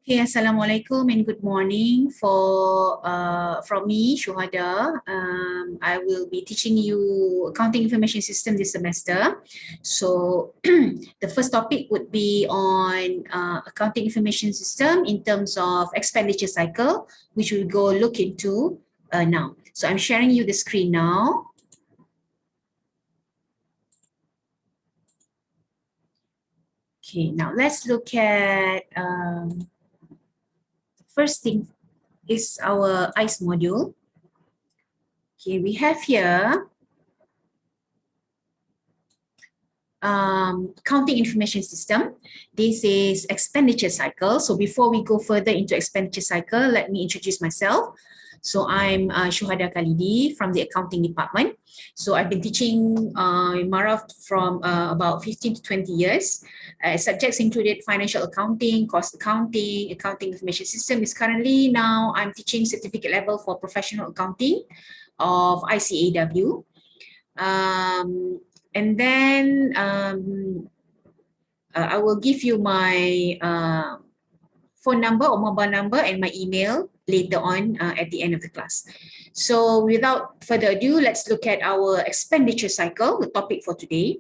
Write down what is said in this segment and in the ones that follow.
Okay, Assalamualaikum and good morning from me, Syuhada. I will be teaching you accounting information system this semester. So the first topic would be on accounting information system in terms of expenditure cycle, which we'll go look into now. So I'm sharing you the screen now. Okay, now let's look at first thing is our ICE module. Okay, we have here accounting information system. This is expenditure cycle. So before we go further into expenditure cycle, let me introduce myself. So I'm Syuhada Khalidi from the accounting department. So I've been teaching Maraf from about 15 to 20 years. Subjects included financial accounting, cost accounting, accounting information system is currently now I'm teaching certificate level for professional accounting of ICAW. And then I will give you my phone number or mobile number and my email later on at the end of the class. So without further ado, let's look at our expenditure cycle, the topic for today.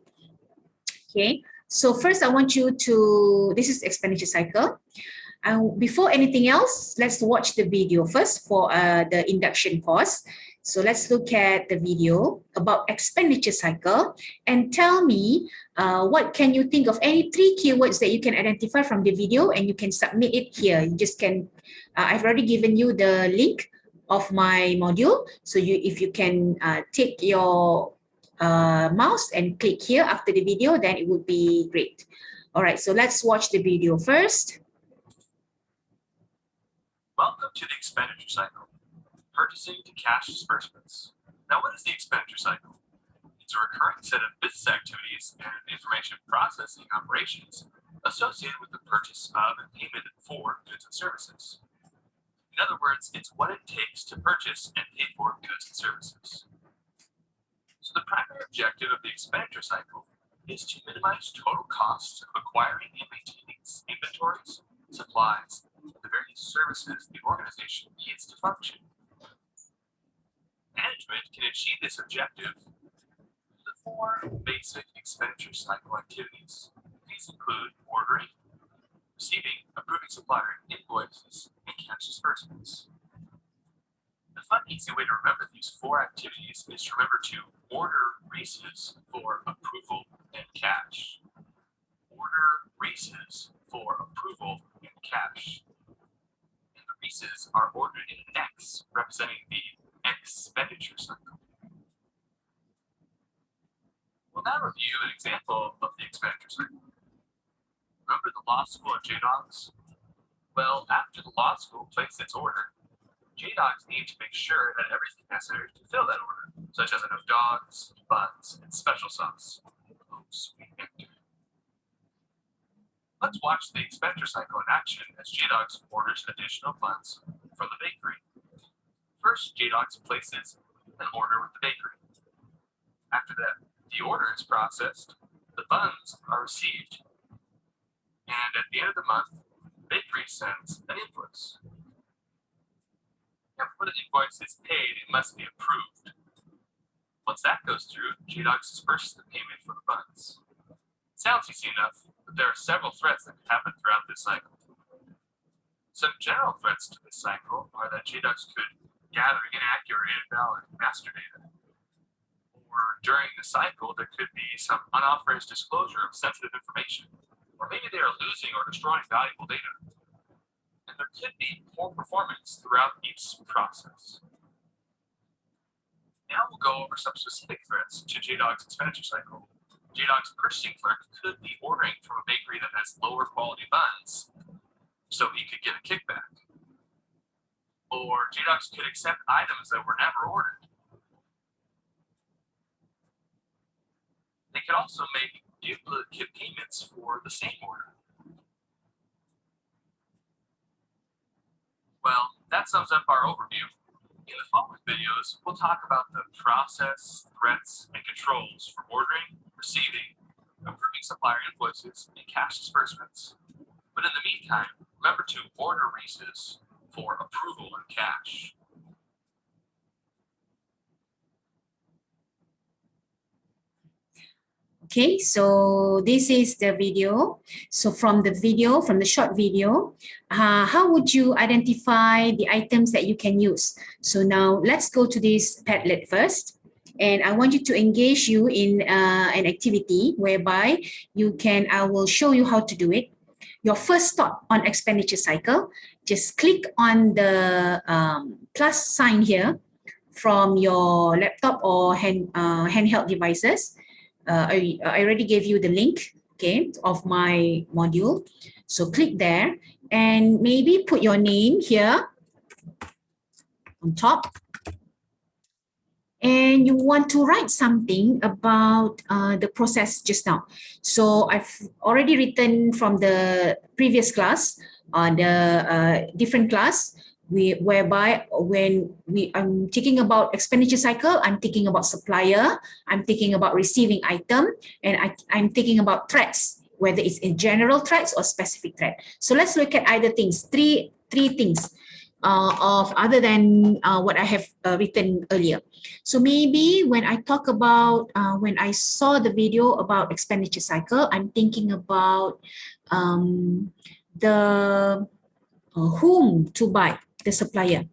Okay, so first I want you to, this is expenditure cycle. Before anything else, let's watch the video first for the induction course. So let's look at the video about expenditure cycle and tell me what can you think of any 3 keywords that you can identify from the video, and you can submit it here. You just can, I've already given you the link of my module. So if you can take your mouse and click here after the video, then it would be great. All right, so let's watch the video first. Welcome to the expenditure cycle, purchasing to cash disbursements. Now, what is the expenditure cycle? It's a recurring set of business activities and information processing operations associated with the purchase of and payment for goods and services. In other words, it's what it takes to purchase and pay for goods and services. So the primary objective of the expenditure cycle is to minimize total costs of acquiring and maintaining inventories, supplies, the various services the organization needs to function. Management can achieve this objective through the 4 basic expenditure cycle activities. These include ordering, receiving, approving supplier invoices, and cash disbursements. The fun, easy way to remember these 4 activities is to remember to order races for approval and cash. Order races for approval and cash. Races are ordered in an X, representing the expenditure cycle. We'll now review an example of the expenditure cycle. Remember the law school at JDogs? Well, after the law school placed its order, JDogs need to make sure that everything necessary to fill that order, such as enough dogs, buns, and special sauce. Oh, sweet nectar. Let's watch the expenditure cycle in action as JDogs orders additional buns from the bakery. First, JDogs places an order with the bakery. After that, the order is processed, the buns are received, and at the end of the month, the bakery sends an invoice. Now, before the invoice is paid, it must be approved. Once that goes through, JDogs disperses the payment for the buns. It sounds easy enough, but there are several threats that could happen throughout this cycle. Some general threats to this cycle are that JDogs could gather inaccurate and invalid master data. Or during the cycle, there could be some unauthorized disclosure of sensitive information. Or maybe they are losing or destroying valuable data. And there could be poor performance throughout each process. Now we'll go over some specific threats to JDogs' expenditure cycle. JDogs' purchasing clerk could be ordering from a bakery that has lower quality buns, so he could get a kickback. Or JDogs could accept items that were never ordered. They could also make duplicate payments for the same order. Well, that sums up our overview. In the following videos, we'll talk about the process, threats, and controls for ordering, receiving, approving supplier invoices, and cash disbursements. But in the meantime, Remember to order Reese's for approval in cash. Okay, so this is the video. So from the video, from the short video, how would you identify the items that you can use? So now let's go to this Padlet first. And I want you to engage you in an activity whereby I will show you how to do it. Your first thought on expenditure cycle, just click on the plus sign here from your laptop or handheld devices. I already gave you the link, okay, of my module. So click there and maybe put your name here on top. And you want to write something about the process just now. So I've already written from the previous class, the different class, whereby I'm thinking about expenditure cycle, I'm thinking about supplier, I'm thinking about receiving item, and I'm thinking about threats, whether it's in general threats or specific threat. So let's look at either things, three things of other than what I have written earlier. So maybe when I talk about, when I saw the video about expenditure cycle, I'm thinking about the whom to buy, the supplier,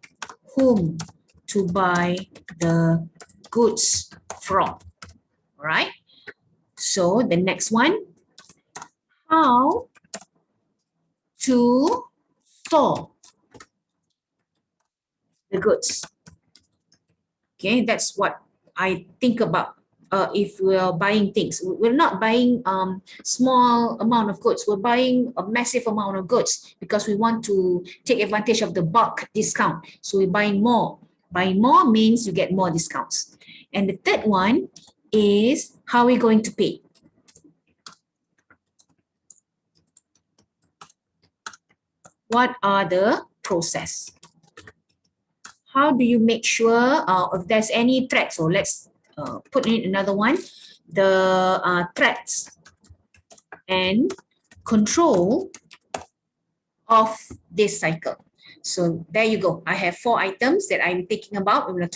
whom to buy the goods from, all right? So the next one, how to store the goods. Okay, that's what I think about if we're buying things. We're not buying small amount of goods. We're buying a massive amount of goods because we want to take advantage of the bulk discount. So we're buying more. Buying more means you get more discounts. And the third one is how we're going to pay. What are the process? How do you make sure if there's any threat? So let's put in another one, the threats and control of this cycle. So there you go. I have 4 items that I'm thinking about when we're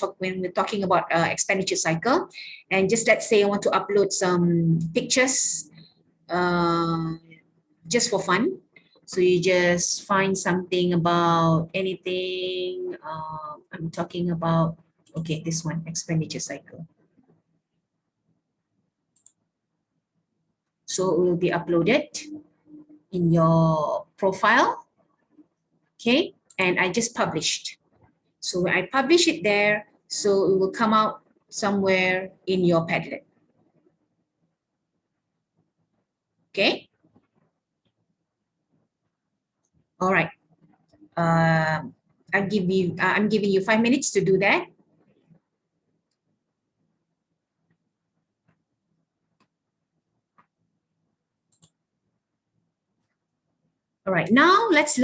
talking about expenditure cycle. And just let's say I want to upload some pictures just for fun. So you just find something about anything. I'm talking about, okay, this one, expenditure cycle. So it will be uploaded in your profile. Okay, and I just published. So when I publish it there, so it will come out somewhere in your Padlet. Okay. All right. I'm giving you 5 minutes to do that. All right, now let's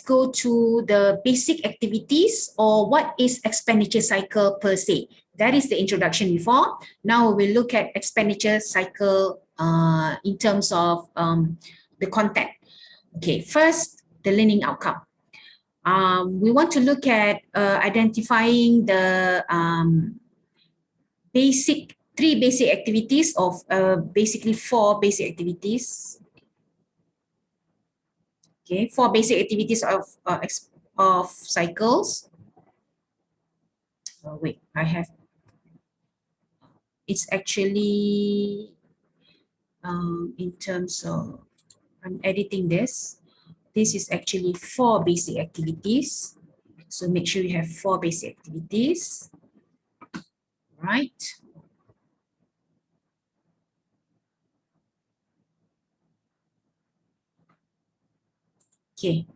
go to the basic activities, or what is expenditure cycle per se. That is the introduction before. Now we will look at expenditure cycle in terms of the content. Okay, first, the learning outcome. We want to look at identifying the three basic activities of basically 4 basic activities. Okay, 4 basic activities of cycles. Oh, wait, it's actually in terms of, I'm editing this. This is actually 4 basic activities. So make sure you have 4 basic activities. Right. Okay.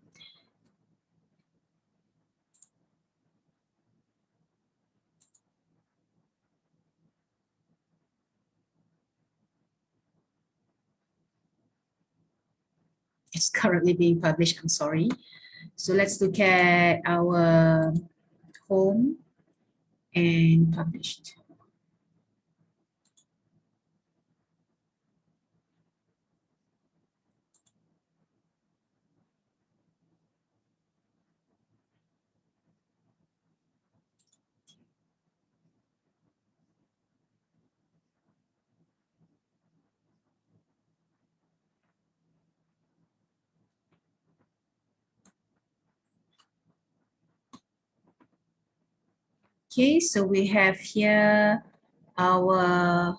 It's currently being published, I'm sorry. So let's look at our home and published. Okay, so we have here our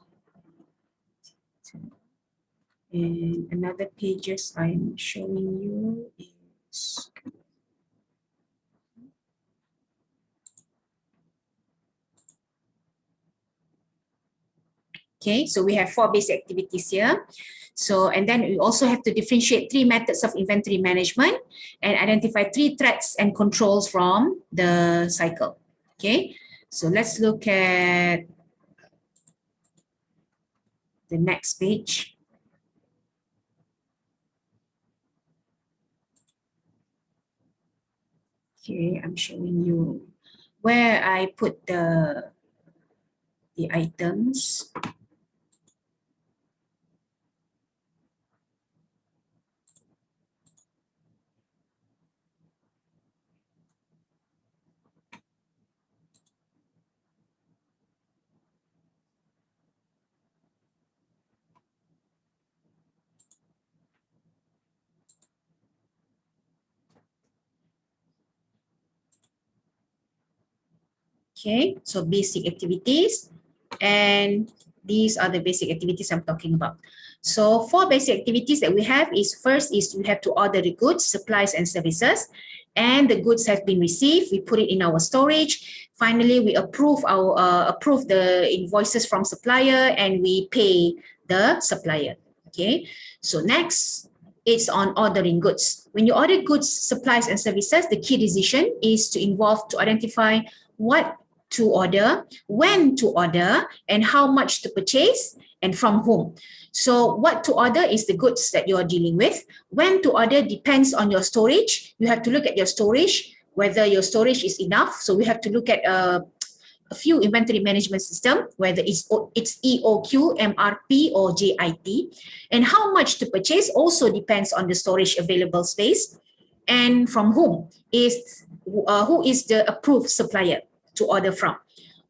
and another pages I'm showing you is okay, so we have 4 basic activities here. So, and then we also have to differentiate 3 methods of inventory management and identify 3 threats and controls from the cycle. Okay, so let's look at the next page. Okay, I'm showing you where I put the items. Okay, so basic activities, and these are the basic activities I'm talking about. So 4 basic activities that we have is first is we have to order the goods, supplies and services, and the goods have been received. We put it in our storage. Finally, we approve the invoices from supplier and we pay the supplier. Okay, so next it's on ordering goods. When you order goods, supplies and services, the key decision is to identify what to order, when to order, and how much to purchase, and from whom. So what to order is the goods that you are dealing with. When to order depends on your storage. You have to look at your storage, whether your storage is enough. So we have to look at a few inventory management system, whether it's EOQ, MRP, or JIT. And how much to purchase also depends on the storage available space and from who is the approved supplier to order from.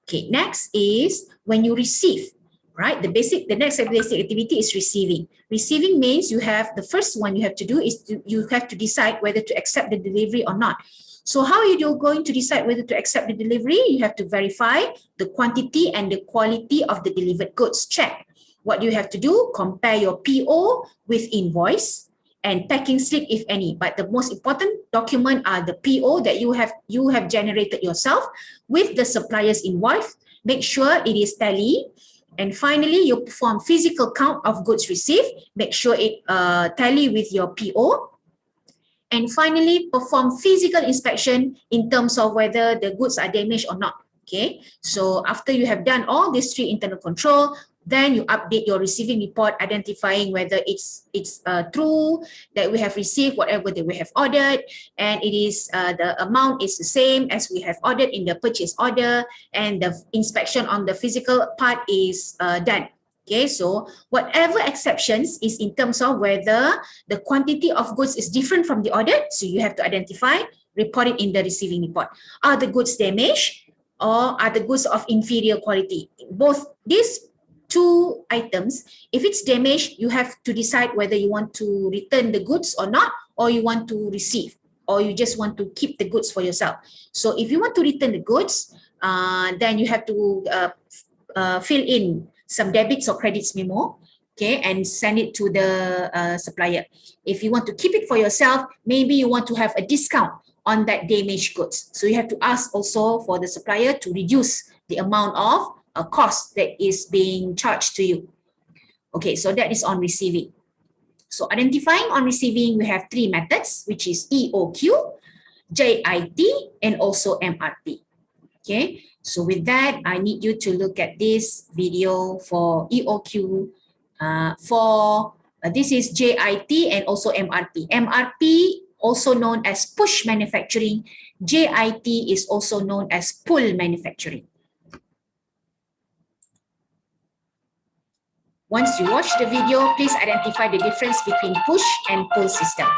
Okay, next is when you receive, right? The next basic activity is receiving. Receiving means you have, the first one you have to do is you have to decide whether to accept the delivery or not. So how are you going to decide whether to accept the delivery? You have to verify the quantity and the quality of the delivered goods. Check. What you have to do, compare your PO with invoice and packing slip if any. But the most important document are the PO that you have generated yourself with the supplier's invoice. Make sure it is tally. And finally, you perform physical count of goods received. Make sure it tally with your PO. And finally, perform physical inspection in terms of whether the goods are damaged or not. Okay, so after you have done all these 3 internal control, then you update your receiving report identifying whether it's true that we have received whatever that we have ordered, and it is the amount is the same as we have ordered in the purchase order, and the inspection on the physical part is done. Okay, so whatever exceptions is in terms of whether the quantity of goods is different from the ordered, so you have to identify, report it in the receiving report. Are the goods damaged or are the goods of inferior quality? Both these 2 items, if it's damaged, you have to decide whether you want to return the goods or not, or you want to receive, or you just want to keep the goods for yourself. So if you want to return the goods, then you have to fill in some debits or credits memo, okay, and send it to the supplier. If you want to keep it for yourself, maybe you want to have a discount on that damaged goods. So you have to ask also for the supplier to reduce the amount of cost that is being charged to you. Okay, so that is on receiving. So identifying on receiving, we have 3 methods, which is EOQ, JIT, and also MRP. Okay, so with that, I need you to look at this video for EOQ. This is JIT and also MRP. MRP, also known as push manufacturing. JIT is also known as pull manufacturing. Once you watch the video, please identify the difference between push and pull system.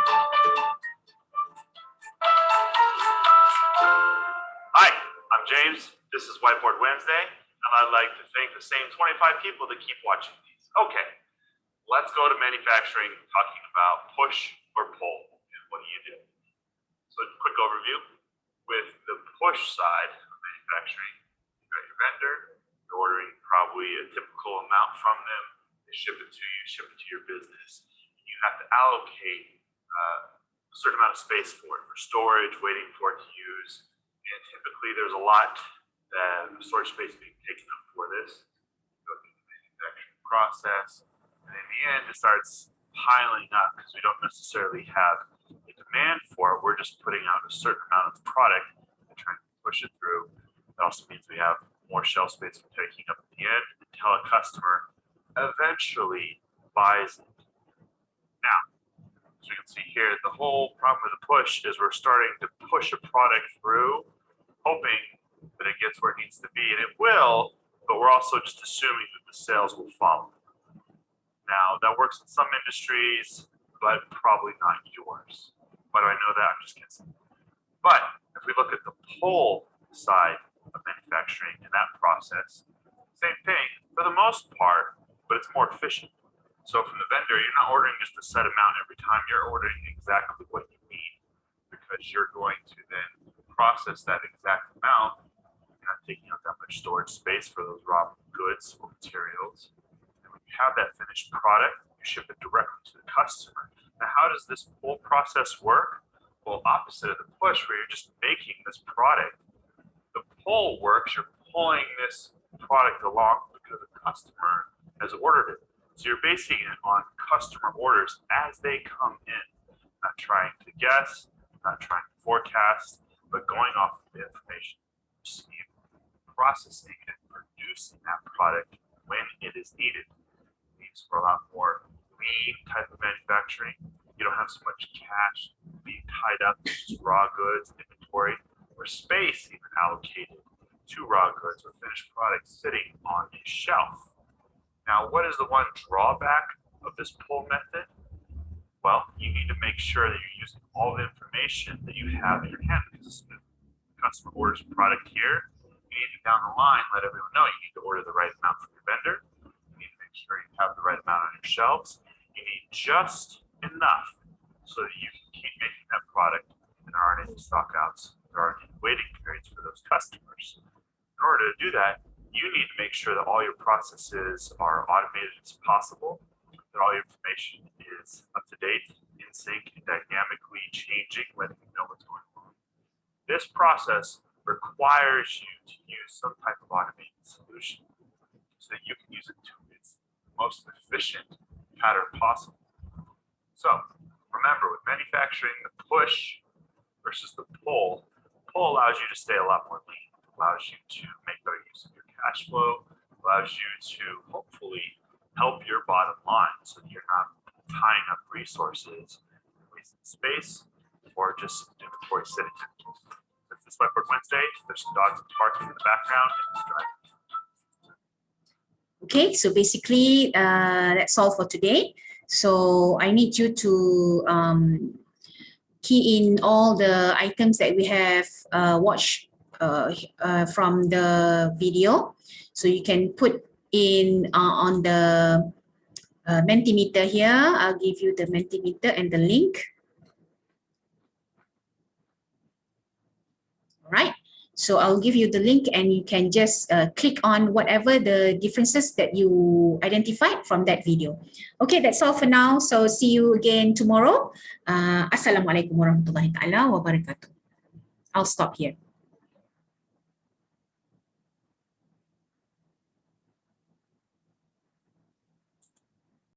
Hi, I'm James. This is Whiteboard Wednesday, and I'd like to thank the same 25 people that keep watching these. Okay, let's go to manufacturing, talking about push or pull, and what do you do? So, quick overview. With the push side of manufacturing, got your vendor, you're ordering probably a typical amount from them, they ship it to you, ship it to your business. You have to allocate a certain amount of space for it, for storage, waiting for it to use. And typically there's a lot that storage space being taken up for this. Go through the manufacturing process, and in the end it starts piling up because we don't necessarily have a demand for it. We're just putting out a certain amount of product and trying to push it through. It also means we have more shelf space we're taking up at the end until a customer eventually buys it. Now, as you can see here, the whole problem with the push is we're starting to push a product through, hoping that it gets where it needs to be, and it will, but we're also just assuming that the sales will follow. Now, that works in some industries, but probably not yours. Why do I know that? I'm just guessing. But if we look at the pull side of manufacturing in that process, same thing for the most part, but it's more efficient. So from the vendor, you're not ordering just a set amount every time, you're ordering exactly what you need, because you're going to then process that exact amount. You're not taking up that much storage space for those raw goods or materials. And when you have that finished product, you ship it directly to the customer. Now, how does this whole process work? Well, opposite of the push, where you're just making this product, the pull works, you're pulling this product along because the customer has ordered it. So you're basing it on customer orders as they come in, not trying to guess, not trying to forecast, but going off of the information you receive, processing and producing that product when it is needed. It means for a lot more lean type of manufacturing. You don't have so much cash being tied up to just raw goods, inventory, or space even allocated to raw goods or finished products sitting on a shelf. Now, what is the one drawback of this pull method? Well, you need to make sure that you're using all the information that you have in your hand, because the customer orders a product here, you need to down the line let everyone know you need to order the right amount from your vendor. You need to make sure you have the right amount on your shelves. You need just enough so that you can keep making that product and there aren't any stockouts, there aren't any waiting periods for those customers. In order to do that, you need to make sure that all your processes are automated as possible, that all your information is up to date, in sync, and dynamically changing, letting you know what's going on. This process requires you to use some type of automated solution so that you can use it to its most efficient pattern possible. So remember, with manufacturing, the push versus the pull allows you to stay a lot more lean, allows you to make better use of your cash flow, allows you to hopefully help your bottom line so that you're not tying up resources, wasting space, or just inventory sitting there. It's this Whiteboard Wednesday. There's some dogs barking in the background. Okay, so basically that's all for today. So I need you to key in all the items that we have watched from the video. So you can put in on the Mentimeter here. I'll give you the Mentimeter and the link. All right. So I'll give you the link and you can just click on whatever the differences that you identified from that video. Okay, that's all for now. So see you again tomorrow. Assalamualaikum warahmatullahi ta'ala wabarakatuh. I'll stop here.